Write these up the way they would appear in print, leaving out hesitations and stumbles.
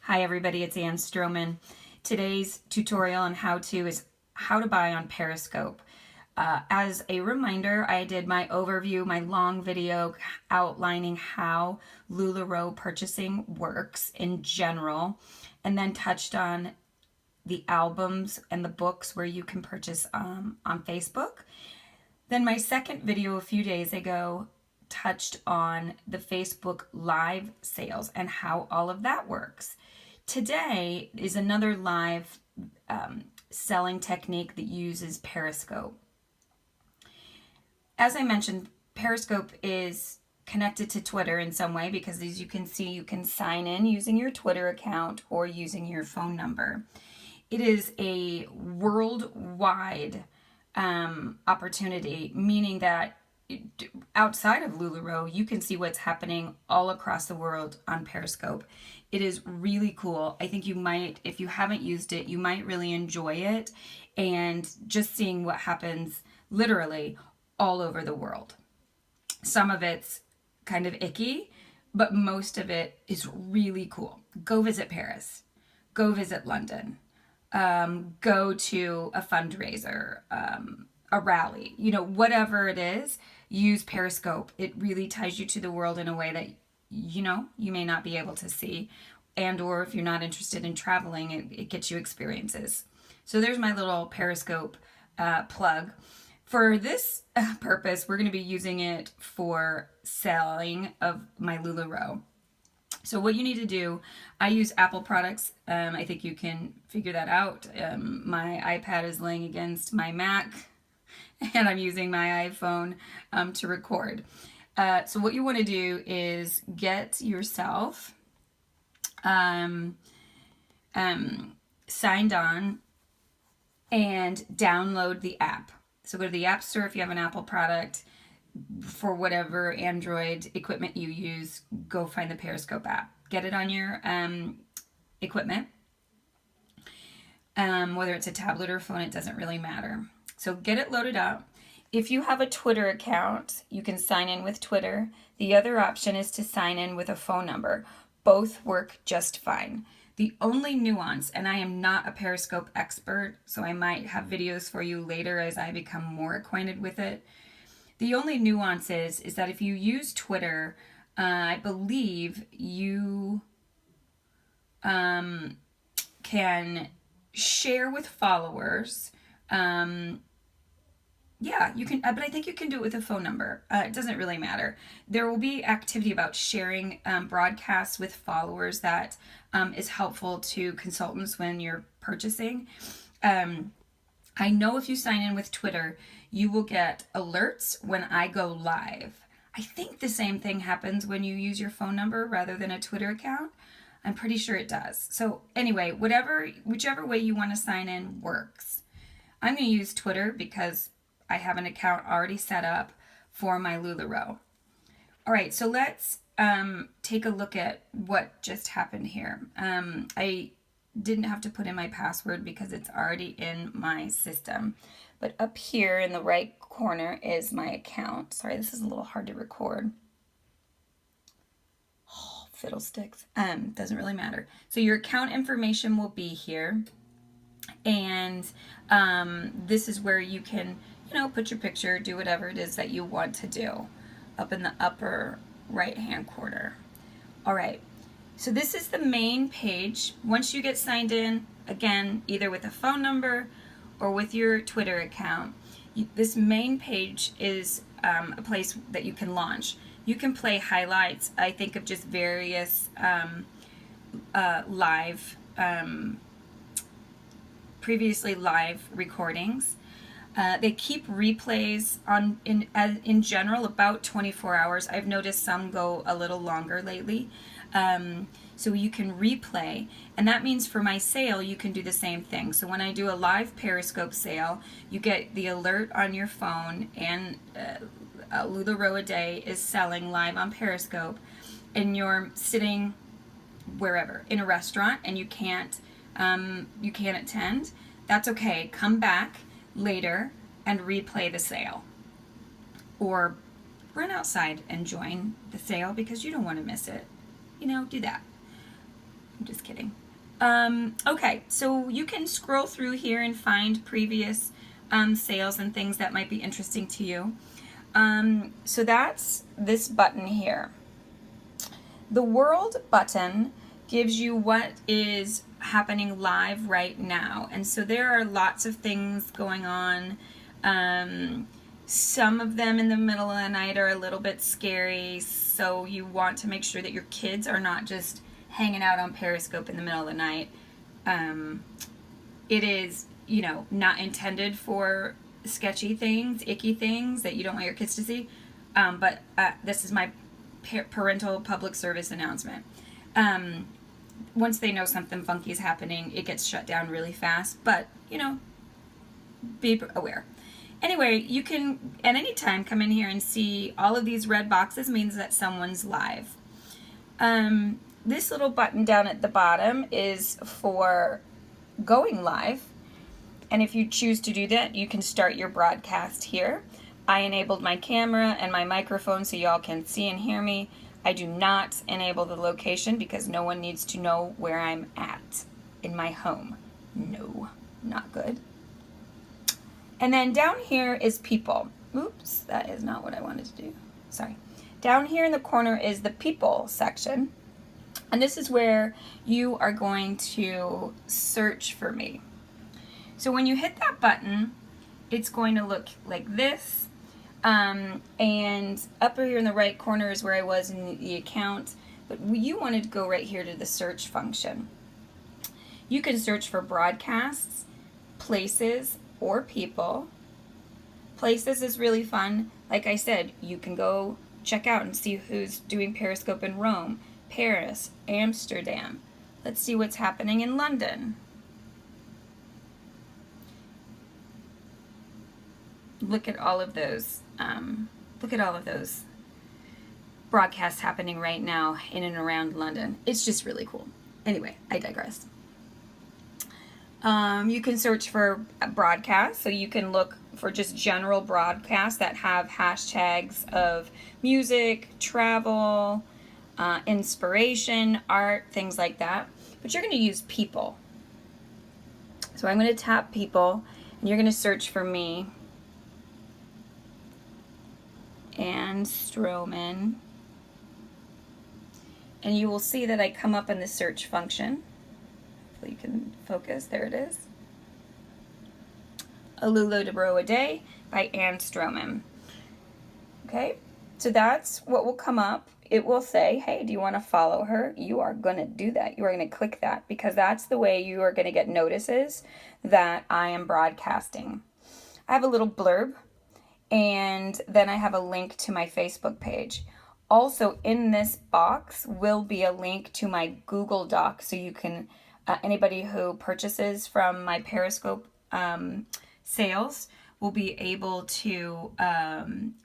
Hi everybody, it's Ann Stroman. Today's tutorial on how-to is how to buy on Periscope. As a reminder, I did my overview, my long video outlining how LuLaRoe purchasing works in general, and then touched on the albums and the books where you can purchase on Facebook. Then my second video a few days ago touched on the Facebook live sales and how all of that works. Today is another live selling technique that uses Periscope. As I mentioned, Periscope is connected to Twitter in some way because, as you can see, you can sign in using your Twitter account or using your phone number. It is a worldwide opportunity, meaning that outside of LuLaRoe, you can see what's happening all across the world on Periscope. It is really cool. I think you might, if you haven't used it, you might really enjoy it, and just seeing what happens literally all over the world. Some of it's kind of icky, but most of it is really cool. Go visit Paris. Go visit London. Go to a fundraiser, a rally, whatever it is, use Periscope. It really ties you to the world in a way that, you may not be able to see. And or if you're not interested in traveling, it gets you experiences. So there's my little Periscope plug. For this purpose, we're going to be using it for selling of my LuLaRoe. So what you need to do, I use Apple products. I think you can figure that out. My iPad is laying against my Mac, and I'm using my iPhone to record. So what you want to do is get yourself signed on and download the app. So go to the App Store if you have an Apple product. For whatever Android equipment you use, go find the Periscope app. Get it on your equipment. Whether it's a tablet or phone, it doesn't really matter. So get it loaded up. If you have a Twitter account, you can sign in with Twitter. The other option is to sign in with a phone number. Both work just fine. The only nuance, and I am not a Periscope expert, so I might have videos for you later as I become more acquainted with it. The only nuance is that if you use Twitter, I believe you can share with followers. Yeah, you can, but I think you can do it with a phone number. It doesn't really matter. There will be activity about sharing broadcasts with followers that is helpful to consultants when you're purchasing. I know if you sign in with Twitter, you will get alerts when I go live. I think the same thing happens when you use your phone number rather than a Twitter account. I'm pretty sure it does. So anyway, whichever way you want to sign in works. I'm going to use Twitter because I have an account already set up for my LuLaRoe. All right, so let's take a look at what just happened here. I didn't have to put in my password because it's already in my system. But up here in the right corner is my account. Sorry, this is a little hard to record. Oh, fiddlesticks. Doesn't really matter. So your account information will be here. And this is where you can, put your picture, do whatever it is that you want to do up in the upper right-hand corner. All right. So this is the main page. Once you get signed in, again, either with a phone number or with your Twitter account, this main page is a place that you can launch. You can play highlights, I think, of just various previously live recordings. They keep replays in general about 24 hours. I've noticed some go a little longer lately. So you can replay, and that means for my sale you can do the same thing. So when I do a live Periscope sale, you get the alert on your phone, and LuLaRoe a day is selling live on Periscope, and you're sitting wherever in a restaurant and you can't attend. That's okay. Come back later and replay the sale, or run outside and join the sale because you don't want to miss it. Do that. I'm just kidding. Okay, so you can scroll through here and find previous sales and things that might be interesting to you. So that's this button here. The world button gives you what is happening live right now. And so there are lots of things going on. Some of them in the middle of the night are a little bit scary. So you want to make sure that your kids are not just hanging out on Periscope in the middle of the night. It is, not intended for sketchy things, icky things that you don't want your kids to see. But this is my parental public service announcement. Once they know something funky is happening, it gets shut down really fast. But, be aware. Anyway, you can at any time come in here and see all of these red boxes means that someone's live. This little button down at the bottom is for going live. And if you choose to do that, you can start your broadcast here. I enabled my camera and my microphone so y'all can see and hear me. I do not enable the location because no one needs to know where I'm at in my home. No, not good. And then down here is people. Oops, that is not what I wanted to do. Sorry. Down here in the corner is the people section. And this is where you are going to search for me. So when you hit that button, it's going to look like this. And up here in the right corner is where I was in the account. But you wanted to go right here to the search function. You can search for broadcasts, places, or people. Places is really fun. Like I said, you can go check out and see who's doing Periscope in Rome, Paris, Amsterdam. Let's see what's happening in London. Look at all of those. Broadcasts happening right now in and around London. It's just really cool. Anyway, I digress. You can search for broadcasts, so you can look for just general broadcasts that have hashtags of music, travel, inspiration, art, things like that. But you're going to use people. So I'm going to tap people, and you're going to search for me. And Stroman. And you will see that I come up in the search function. So you can focus. There it is. A LuLaRoe a Day by Anne Stroman. Okay, so that's what will come up. It will say, hey, do you want to follow her? You are going to do that. You are going to click that because that's the way you are going to get notices that I am broadcasting. I have a little blurb. And then I have a link to my Facebook page. Also in this box will be a link to my Google Doc. So you can, anybody who purchases from my Periscope sales will be able to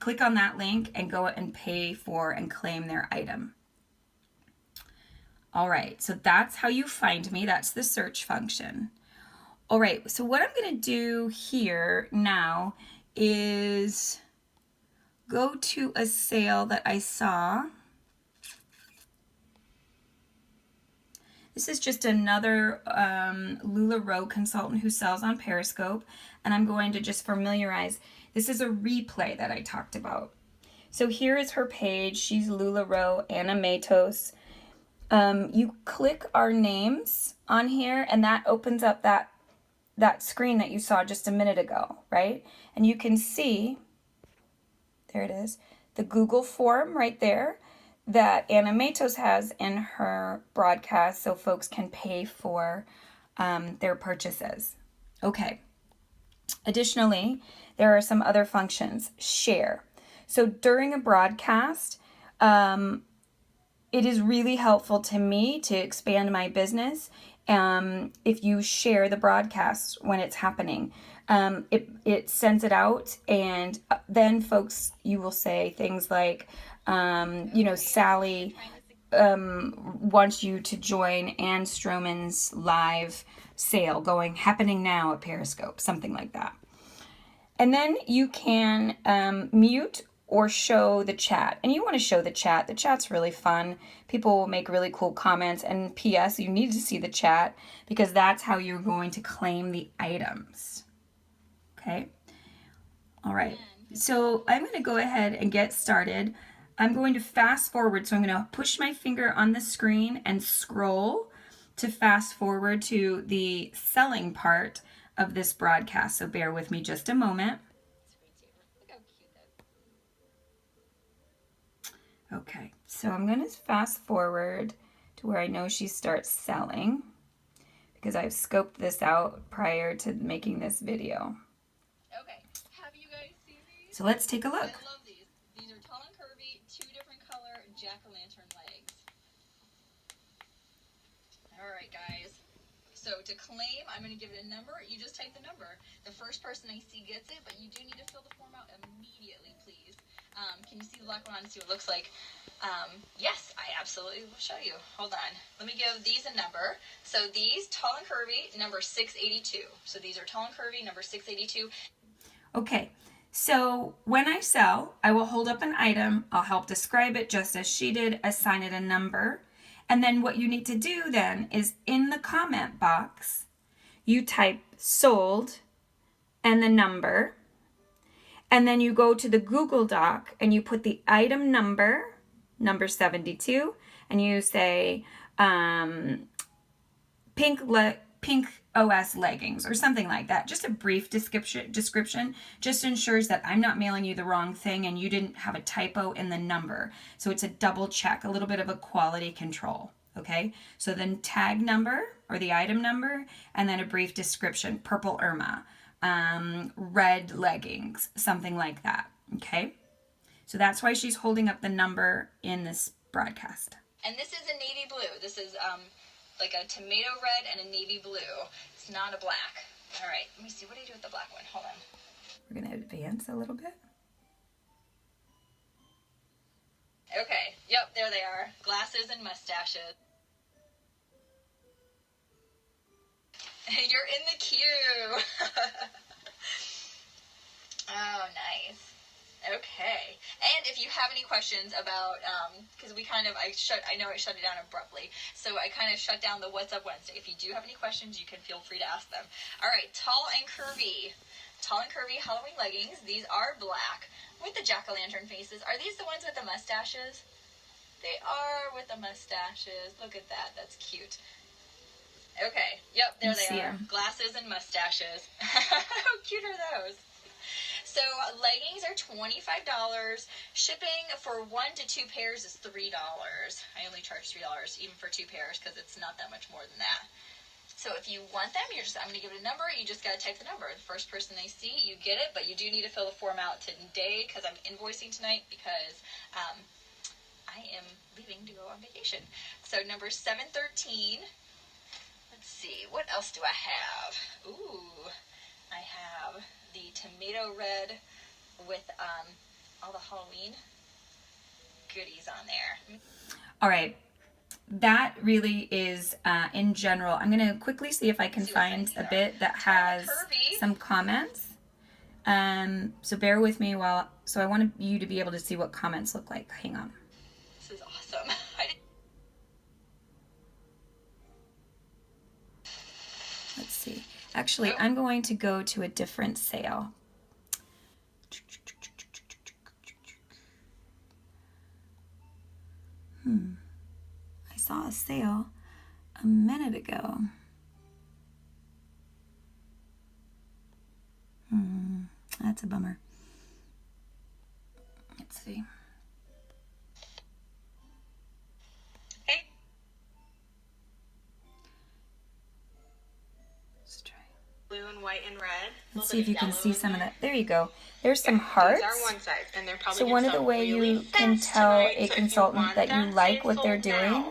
click on that link and go and pay for and claim their item. All right, so that's how you find me. That's the search function. All right, so what I'm going to do here now is go to a sale that I saw. This is just another LuLaRoe consultant who sells on Periscope, and I'm going to just familiarize. This is a replay that I talked about. So here is her page. She's LuLaRoe Anna Matos. You click our names on here, and that opens up that screen that you saw just a minute ago, right? And you can see, there it is, the Google form right there that Anna Matos has in her broadcast so folks can pay for their purchases. Okay. Additionally, there are some other functions. Share. So during a broadcast, it is really helpful to me to expand my business if you share the broadcast when it's happening. It sends it out, and then folks, you will say things like, Sally wants you to join Anne Stroman's live sale happening now at Periscope, something like that. And then you can mute or show the chat. And you want to show the chat. The chat's really fun. People will make really cool comments. And P.S. you need to see the chat because that's how you're going to claim the items. Okay? All right. So I'm going to go ahead and get started. I'm going to fast forward. So I'm going to push my finger on the screen and scroll to fast forward to the selling part of this broadcast. So bear with me just a moment. Okay, so I'm going to fast forward to where I know she starts selling because I've scoped this out prior to making this video. Okay, have you guys seen these? So let's take a look. I love these. These are tall and curvy, 2 different color jack-o'-lantern legs. All right, guys. So to claim, I'm going to give it a number. You just type the number. The first person I see gets it, but you do need to fill the form out immediately, please. Can you see the black one on and see what it looks like? Yes, I absolutely will show you. Hold on. Let me give these a number. So these, tall and curvy, number 682. So these are tall and curvy, number 682. Okay, so when I sell, I will hold up an item. I'll help describe it just as she did, assign it a number. And then what you need to do then is in the comment box, you type sold and the number. And then you go to the Google Doc and you put the item number, number 72, and you say pink OS leggings or something like that. Just a brief description just ensures that I'm not mailing you the wrong thing and you didn't have a typo in the number. So it's a double check, a little bit of a quality control. Okay, so then tag number or the item number and then a brief description, purple Irma. Red leggings, something like that. Okay, so that's why she's holding up the number in this broadcast. And this is a navy blue. This is like a tomato red and a navy blue. It's not a black. All right, let me see. What do I do with the black one? Hold on. We're going to advance a little bit. Okay, yep, there they are. Glasses and mustaches. You're in the queue. Oh, nice. Okay. And if you have any questions about, because I know I shut it down abruptly, so I kind of shut down the What's Up Wednesday. If you do have any questions, you can feel free to ask them. All right, tall and curvy Halloween leggings. These are black with the jack-o'-lantern faces. Are these the ones with the mustaches? They are with the mustaches. Look at that. That's cute. Okay. Yep, there they are. Glasses and mustaches. How cute are those? So leggings are $25. Shipping for 1 to 2 pairs is $3. I only charge $3 even for 2 pairs because it's not that much more than that. So if you want them, I'm going to give it a number. You just got to type the number. The first person they see, you get it, but you do need to fill the form out today because I'm invoicing tonight because I am leaving to go on vacation. So number 713. Let's see, what else do I have? Ooh, I have the tomato red with all the Halloween goodies on there. All right, that really is in general. I'm going to quickly see if I can find a bit that has some comments. So bear with me so I want you to be able to see what comments look like. Hang on. This is awesome. Let's see. Actually, I'm going to go to a different sale. I saw a sale a minute ago. That's a bummer. Let's see. Blue and white and red. Let's see if you can see some of that. There you go. There's some hearts. These are one size, and they're probably so one of the way you can tell a consultant that you like what they're doing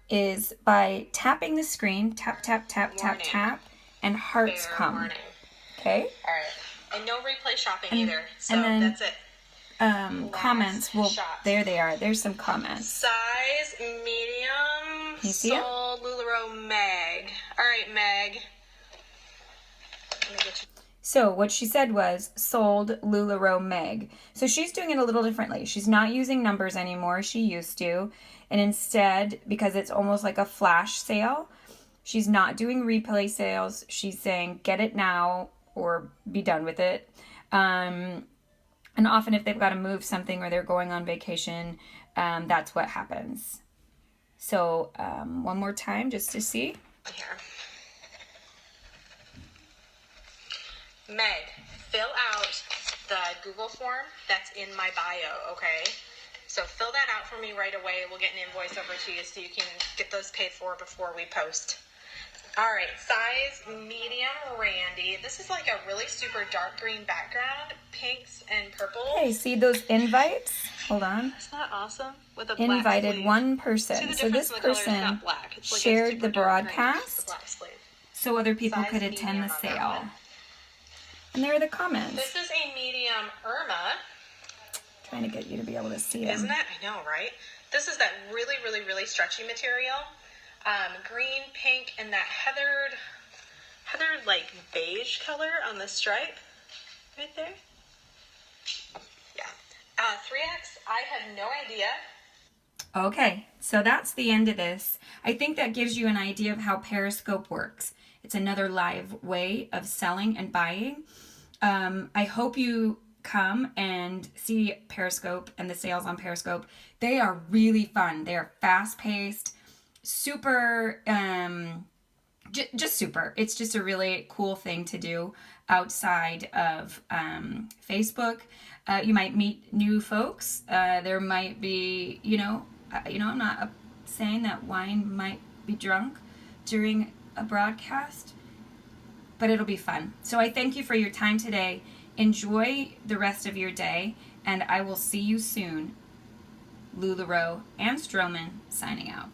is by tapping the screen, tap, tap, tap, tap, tap, and hearts come. Okay? All right. And no replay shopping either. So and then, that's it. Comments will. There they are. There's some comments. Size medium. Can you see it? LuLaRoe Meg. All right, Meg. So what she said was sold LuLaRoe Meg. So she's doing it a little differently. She's not using numbers anymore. She used to. And instead, because it's almost like a flash sale, she's not doing replay sales. She's saying get it now or be done with it. And often if they've got to move something or they're going on vacation, that's what happens. So one more time just to see. Here. Meg, fill out the Google form that's in my bio, okay? So fill that out for me right away. We'll get an invoice over to you so you can get those paid for before we post. All right, size medium Randy. This is like a really super dark green background, pinks and purple. Hey, see those invites? Hold on. Isn't that awesome? With a black Invited sleeve. one See person. the So this difference in the color? It's person not black. It's like a shared super the dark green, broadcast the black sleeve. so other people Size could attend the medium on that sale. one. And there are the comments. This is a medium Irma. Trying to get you to be able to see them. Isn't it? I know, right? This is that really, really, really stretchy material. Green, pink, and that heathered like beige color on the stripe. Right there. Yeah. 3X, I had no idea. Okay, so that's the end of this. I think that gives you an idea of how Periscope works. It's another live way of selling and buying. I hope you come and see Periscope and the sales on Periscope. They are really fun. They are fast-paced, super, just super. It's just a really cool thing to do outside of Facebook. You might meet new folks. There might be, I'm not saying that wine might be drunk during a broadcast, but it'll be fun. So I thank you for your time today. Enjoy the rest of your day, and I will see you soon. LuLaRoe and Stroman signing out.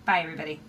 Bye, everybody.